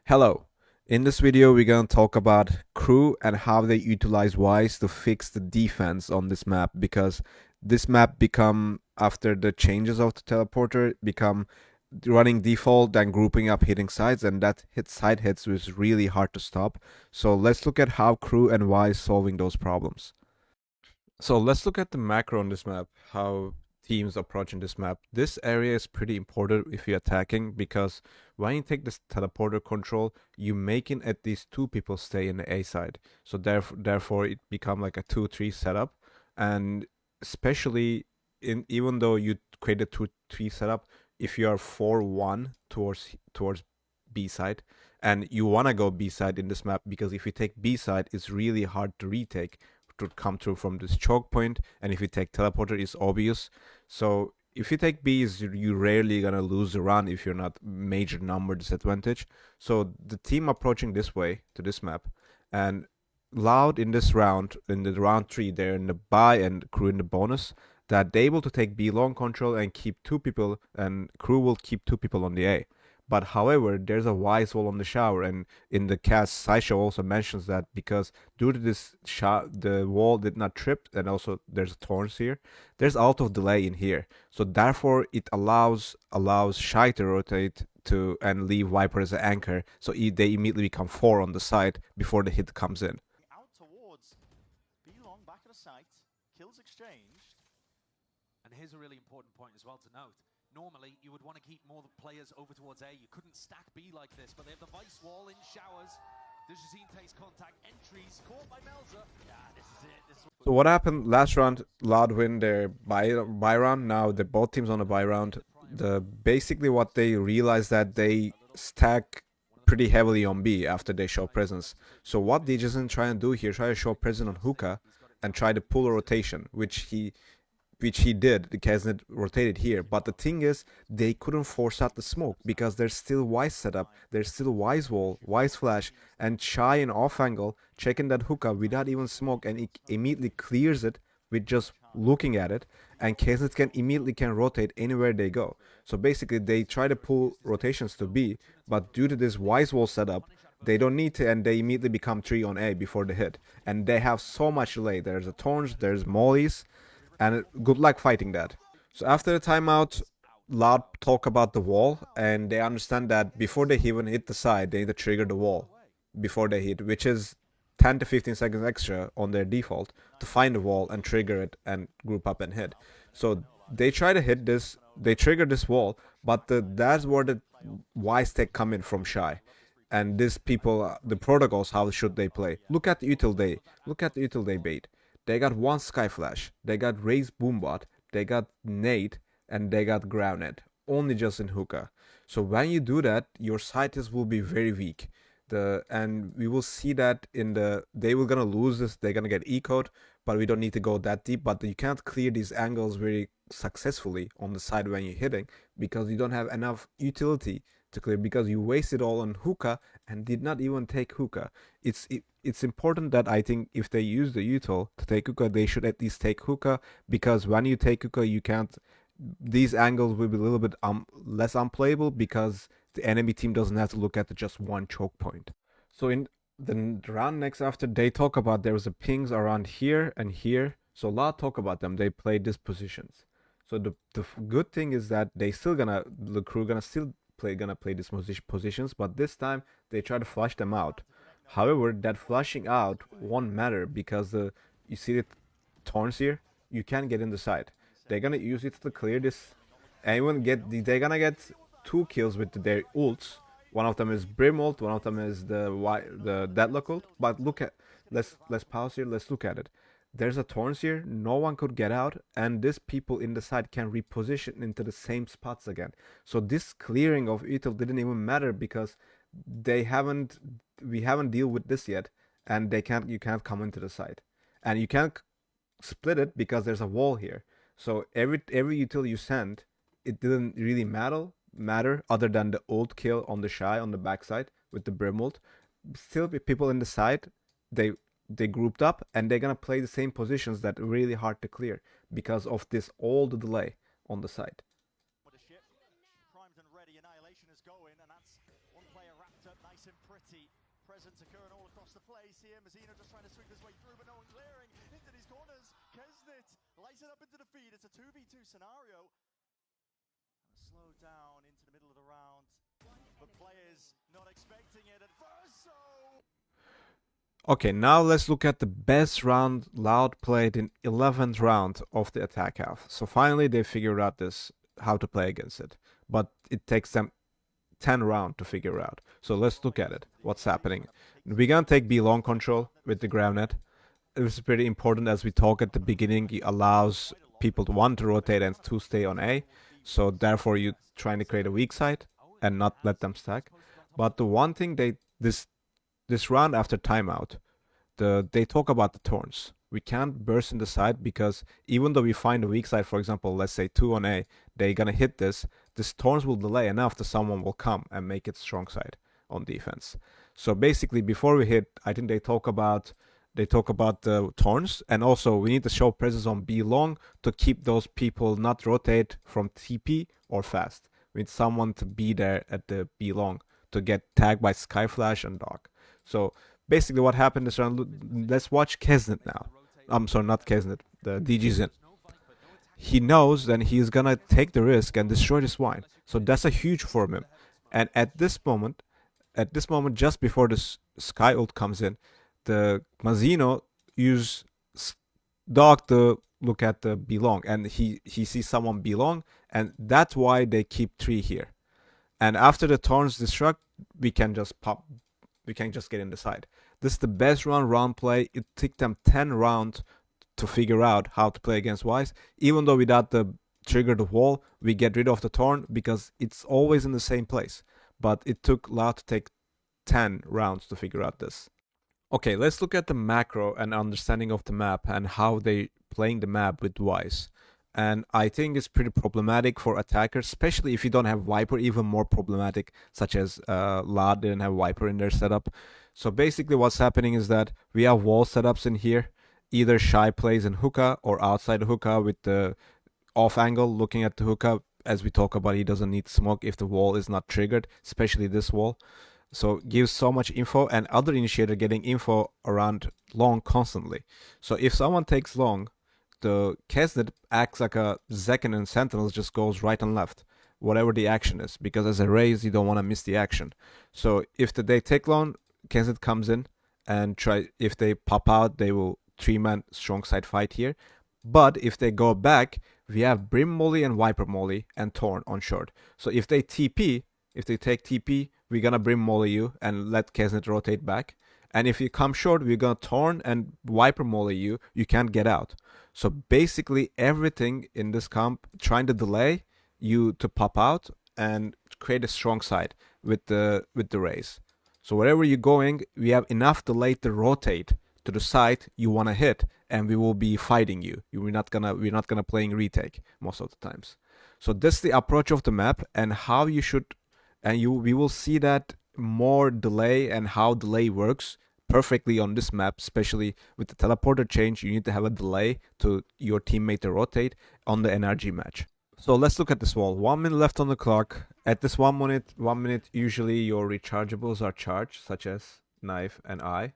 Hello. In this video, we're going to talk about KRU and how they utilize Vyse to fix the defense on this map, because this map become, after the changes of the teleporter, become running default and grouping up hitting sides, and that side hits was really hard to stop. So let's look at how KRU and Vyse solving those problems. So let's look at the macro on this map, how teams approaching this map. This area is pretty important if you're attacking, because when you take this teleporter control, you making at least two people stay in the A side. So therefore it become like a 2-3 setup, and especially even though you create a 2-3 setup, if you are 4-1 towards B side and you wanna go B side in this map, because if you take B side, it's really hard to retake to come through from this choke point, and if you take teleporter, it's obvious. So if you take B, you rarely gonna lose the run if you're not major number disadvantage. So the team approaching this way to this map, and Loud in this round, in the round 3, they're in the buy and KRU in the bonus, that they're able to take B long control and keep two people, and KRU will keep two people on the A. But however, there's a Vyse wall on the shower, and in the cast, Sideshow also mentions that because due to this the wall did not trip, and also there's thorns here, there's out of delay in here. So therefore, it allows Shy to rotate to and leave Viper as an anchor, so they immediately become 4 on the side before the hit comes in. Out towards B long, back of the site, kills exchanged. And here's a really important point as well to note. Normally, you would want to keep more players over towards A. You couldn't stack B like this, but they have the Vyse wall in showers. Dejazine takes contact, entries caught by Melza. Yeah, this is it. So what happened last round? Loud win their buy round. Now the both teams on the buy round. Basically what they realized that they stack pretty heavily on B after they show presence. So what Dejazine try and do here, try to show presence on hookah and try to pull a rotation, which he did. The Kaznet rotated here, but the thing is, they couldn't force out the smoke because there's still Vyse setup, there's still Vyse wall, Vyse flash, and Shy in off angle checking that hookah without even smoke, and it immediately clears it with just looking at it, and Kaznet can rotate anywhere they go. So basically, they try to pull rotations to B, but due to this Vyse wall setup, they don't need to, and they immediately become 3 on A before the hit, and they have so much delay. There's a Thorns, there's Mollies, and good luck fighting that. So after the timeout, Loud talk about the wall, and they understand that before they even hit the side, they need to trigger the wall before they hit, which is 10 to 15 seconds extra on their default to find the wall and trigger it and group up and hit. So they try to hit this, they trigger this wall, but that's where the Vyse tech come in from Shy. And these people, the protocols, how should they play? Look at the util day bait. They got one Sky Flash, they got Raze Boombot, they got Nade, and they got Grounded. Only just in hookah. So when you do that, your sights will be very weak. And we will see that they will gonna lose this, they're gonna get ecoed, but we don't need to go that deep. But you can't clear these angles very successfully on the side when you're hitting, because you don't have enough utility to clear, because you wasted all on hookah and did not even take hookah. It's important that I think if they use the util to take hookah, they should at least take hookah, because when you take hookah, you can't. These angles will be a little bit less unplayable, because the enemy team doesn't have to look at just one choke point. So in the round next after, they talk about there was a pings around here and here. So a lot talk about them. They play these positions. So the good thing is that the KRU gonna still play these positions, but this time they try to flush them out. However, that flushing out won't matter, because you see the thorns here, you can't get in the side. They're gonna use it to clear this, and they're gonna get 2 kills with their ults. One of them is Brim ult, one of them is the Deadlock ult. But let's pause here. Let's look at it. There's a thorns here, no one could get out, and these people in the side can reposition into the same spots again. So this clearing of util didn't even matter, because we haven't deal with this yet, and you can't come into the side, and you can't split it because there's a wall here. So every util you send, it didn't really matter other than the ult kill on the Shy on the backside with the Brim ult. Still, people in the side, they grouped up, and they're gonna play the same positions that are really hard to clear because of this all the delay on the side. With a ship primed and ready, Annihilation is going, and that's one player wrapped up nice and pretty presence occurring all across the place here. Mazzino just trying to sweep his way through, but no one clearing into these corners. Kesnit lights it up into the feed. It's a 2v2 scenario. And a slow down into the middle of the round, but players not expecting it at first, so... Okay, now let's look at the best round Loud played in 11th round of the attack half. So finally they figured out this, how to play against it. But it takes them 10 rounds to figure out. So let's look at it. What's happening? We're gonna take B long control with the Gravnet. It was pretty important, as we talked at the beginning. It allows people to one to rotate and two stay on A. So therefore you're trying to create a weak side and not let them stack. But the one thing this round after timeout, they talk about the Thorns. We can't burst in the side because even though we find a weak side, for example, let's say 2 on A, they're gonna hit this. This Thorns will delay enough that someone will come and make it strong side on defense. So basically, before we hit, I think they talk about the Thorns, and also we need to show presence on B long to keep those people not rotate from TP or fast. We need someone to be there at the B long to get tagged by Skyflash and Dog. So basically what happened this round, let's watch Kesnit now. I'm sorry, not Kesnit, the DG Zin. He knows that he's gonna take the risk and destroy this wine. So that's a huge for him. And at this moment, just before this Sky ult comes in, the Mazzino use Dog to look at the belong, and he sees someone belong, and that's why they keep 3 here. And after the Thorns destruct, we can just get in the side. This is the best round play. It took them 10 rounds to figure out how to play against Vyse. Even though without the triggered wall, we get rid of the Thorn because it's always in the same place. But it took Loud to take 10 rounds to figure out this. Okay, let's look at the macro and understanding of the map and how they playing the map with Vyse. And I think it's pretty problematic for attackers, especially if you don't have Viper, even more problematic, such as Loud didn't have Viper in their setup. So basically what's happening is that we have wall setups in here. Either Shy plays in hookah or outside hookah with the off angle looking at the hookah. As we talk about, he doesn't need smoke if the wall is not triggered, especially this wall. So gives so much info, and other initiator getting info around long constantly. So if someone takes long, the Kesnit acts like a Zekin, and Sentinels just goes right and left, whatever the action is, because as a raise you don't want to miss the action. So if they take long, Kesnit comes in and if they pop out, they will 3-man strong side fight here. But if they go back, we have Brim Molly and Viper Molly and Thorn on short. So if they take TP, we're gonna Brim Molly you and let Kesnit rotate back. And if you come short, we're gonna Thorn and Viper Molly you. You can't get out. So basically everything in this comp trying to delay you to pop out and create a strong side with the raise. So wherever you're going, we have enough delay to rotate to the side you want to hit, and we will be fighting you. We're not gonna playing retake most of the times. So this is the approach of the map and how you should, and we will see that more delay and how delay works perfectly on this map, especially with the teleporter change. You need to have a delay to your teammate to rotate on the NRG match. So let's look at this wall. 1 minute left on the clock. At this 1 minute, usually your rechargeables are charged, such as Knife and Eye,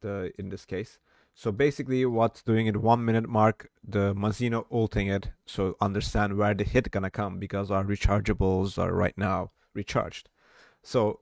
in this case. So basically what's doing at 1 minute mark, the Mazzino ulting it, so understand where the hit gonna come, because our rechargeables are right now recharged. So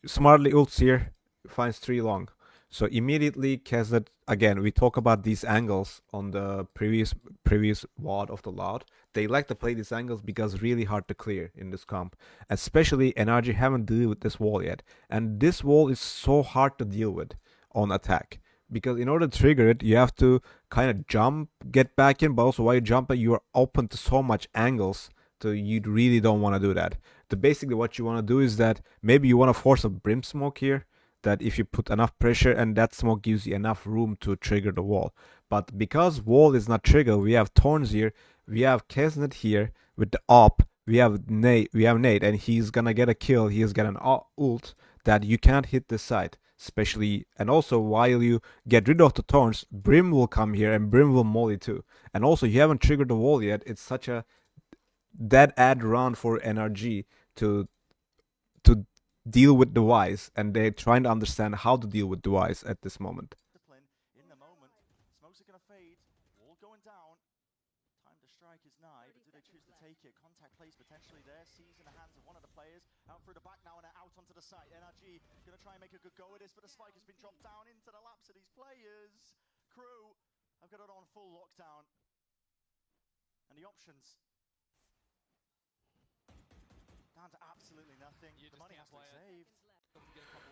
smartly ults here, finds 3 long. So immediately Kesnit, again, we talk about these angles on the previous WOD of the Loud. They like to play these angles because really hard to clear in this comp. Especially NRG haven't dealt with this wall yet. And this wall is so hard to deal with on attack. Because in order to trigger it, you have to kind of jump, get back in, but also while you jump, you are open to so much angles. So you really don't want to do that. Basically what you want to do is that maybe you want to force a Brim smoke here, that if you put enough pressure and that smoke gives you enough room to trigger the wall. But because wall is not triggered, we have Thorns here, we have Kesnit here with the op, we have Nate, and he's gonna get a kill. He's got an ult that you can't hit this side, especially. And also while you get rid of the Thorns, Brim will come here and Brim will molly too. And also you haven't triggered the wall yet. It's such a dead ad round for NRG to deal with the Vyse, and they're trying to understand how to deal with the Vyse at this moment. Discipline in the moment. Smokes are going to fade. Wall going down. Time to strike is nigh, but do they choose to take it? Contact plays potentially there. Sees in the hands of one of the players. Out through the back now and out onto the side. NRG going to try and make a good go at this, but a spike has been dropped down into the laps of these players. KRU have got it on full lockdown. And the options down to absolutely nothing. The money has to be saved.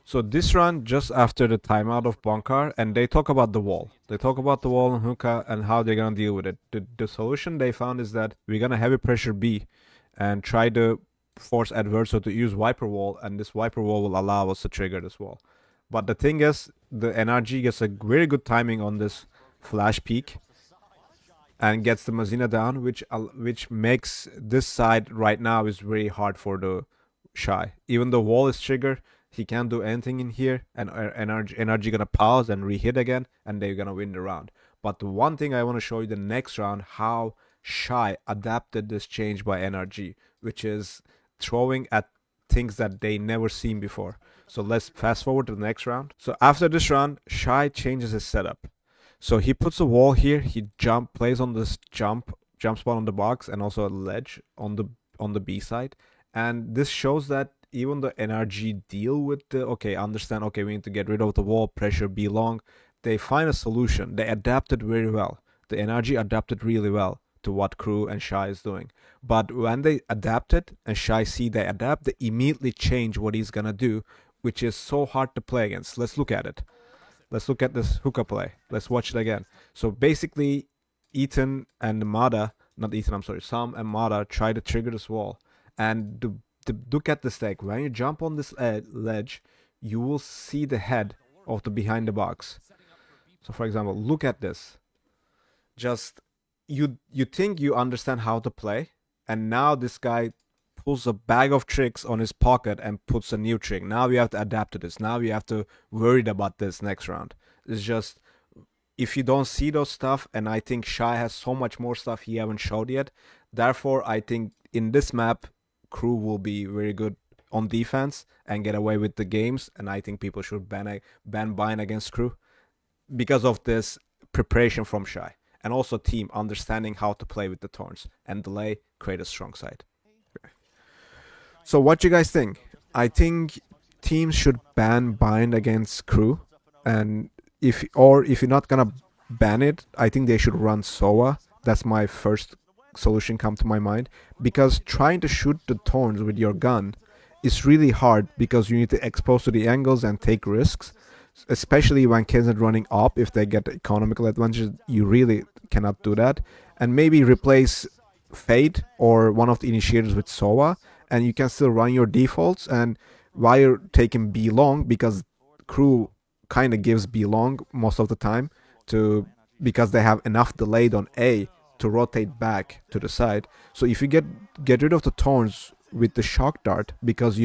So this run just after the timeout of Bonkar, and they talk about the wall. They talk about the wall and hookah and how they're gonna deal with it. The solution they found is that we're gonna heavy pressure B and try to force adverso to use Viper wall, and this Viper wall will allow us to trigger this wall. But the thing is, the NRG gets a very good timing on this flash peak and gets the Mazina down, which makes this side right now is very hard for the Shy. Even though wall is triggered, he can't do anything in here, and NRG gonna pause and re-hit again, and they're gonna win the round. But the one thing I want to show you the next round, how Shy adapted this change by NRG, which is throwing at things that they never seen before. So let's fast forward to the next round. So after this round, Shy changes his setup. So he puts a wall here, he plays on this jump spot on the box, and also a ledge on the B side. And this shows that even the NRG deal with the, understand, we need to get rid of the wall, pressure B long. They find a solution. They adapted very well. The NRG adapted really well to what KRU and Shy is doing. But when they adapted and Shy see they adapt, they immediately change what he's gonna do, which is so hard to play against. Let's look at it. Let's look at this hookah play. Let's watch it again. So basically, Ethan and Mada, not Ethan, I'm sorry, Sam and Mada try to trigger this wall. And to look at the stack, when you jump on this ledge, you will see the head of the behind the box. So for example, look at this. Just, you think you understand how to play, and now this guy pulls a bag of tricks on his pocket and puts a new trick. Now we have to adapt to this. Now we have to worry about this next round. It's just, if you don't see those stuff, and I think Shy has so much more stuff he haven't showed yet. Therefore, I think in this map, KRU will be very good on defense and get away with the games, and I think people should ban bind against KRU because of this preparation from Shy, and also team understanding how to play with the Thorns and delay, create a strong side. Okay. So what you guys think? I think teams should ban bind against KRU, and if you're not gonna ban it, I think they should run SOA. That's my first solution come to my mind, because trying to shoot the Thorns with your gun is really hard, because you need to expose to the angles and take risks, especially when kids are running up. If they get economical advantages, you really cannot do that. And maybe replace Fade or one of the initiators with SOA, and you can still run your defaults, and while you're taking B long, because KRU kind of gives B long most of the time, because they have enough delayed on A to rotate back to the side. So if you get rid of the Thorns with the shock dart, because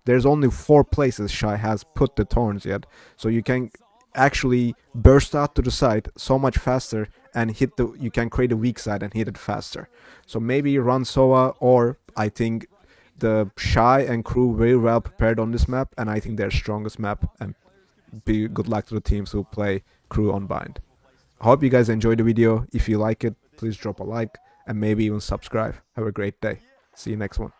there's only 4 places Shy has put the Thorns yet, so you can actually burst out to the side so much faster and you can create a weak side and hit it faster. So maybe run SOA, or I think the Shy and KRU very well prepared on this map, and I think their strongest map, and good luck to the teams who play KRU on bind. I hope you guys enjoyed the video. If you like it, please drop a like and maybe even subscribe. Have a great day. See you next one.